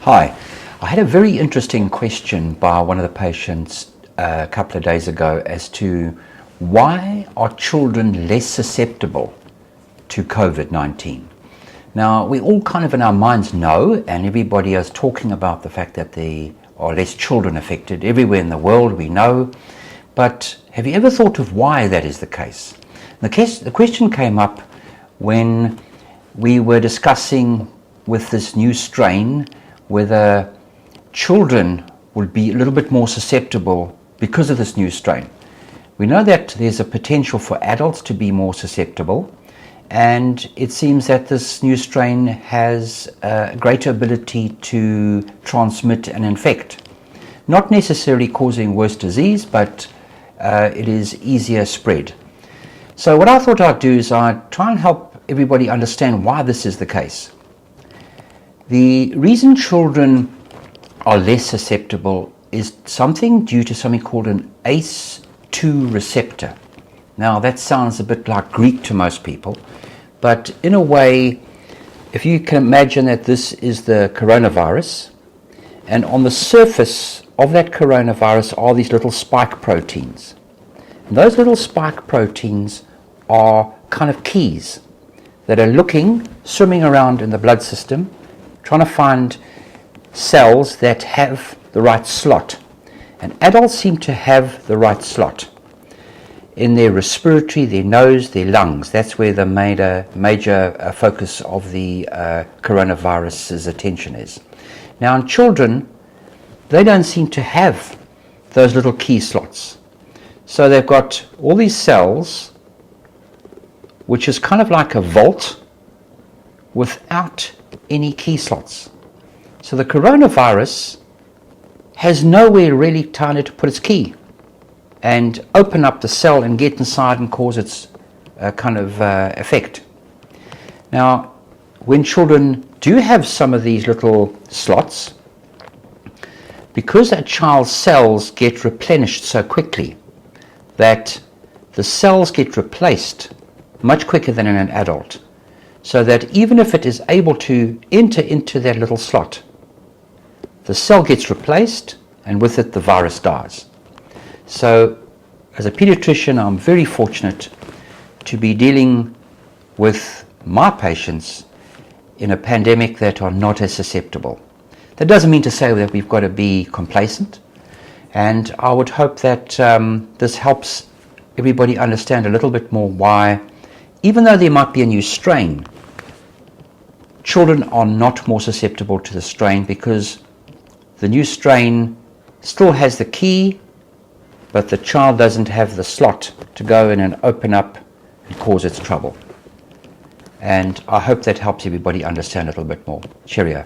Hi, I had a very interesting question by one of the patients a couple of days ago as to why are children less susceptible to COVID-19? Now, we all kind of in our minds know, and everybody is talking about the fact that there are less children affected everywhere in the world, we know, but have you ever thought of why that is the case? The question came up when we were discussing with this new strain whether children would be a little bit more susceptible because of this new strain. We know that there's a potential for adults to be more susceptible, and it seems that this new strain has a greater ability to transmit and infect. Not necessarily causing worse disease, but it is easier spread. So what I thought I'd do is I'd try and help everybody understand why this is the case. The reason children are less susceptible is due to something called an ACE2 receptor. Now that sounds a bit like Greek to most people, but in a way, if you can imagine that this is the coronavirus, and on the surface of that coronavirus are these little spike proteins. And those little spike proteins are kind of keys that are swimming around in the blood system, trying to find cells that have the right slot. And adults seem to have the right slot in their respiratory, their nose, their lungs. That's where the major focus of the coronavirus's attention is. Now in children, they don't seem to have those little key slots. So they've got all these cells, which is kind of like a vault without any key slots. So the coronavirus has nowhere really tiny to put its key and open up the cell and get inside and cause its effect. Now, when children do have some of these little slots, because a child's cells get replenished so quickly that the cells get replaced much quicker than in an adult, so that even if it is able to enter into that little slot, the cell gets replaced and with it the virus dies. So as a pediatrician, I'm very fortunate to be dealing with my patients in a pandemic that are not as susceptible. That doesn't mean to say that we've got to be complacent, and I would hope that this helps everybody understand a little bit more why, even though there might be a new strain, children are not more susceptible to the strain, because the new strain still has the key, but the child doesn't have the slot to go in and open up and cause its trouble. And I hope that helps everybody understand a little bit more. Cheerio.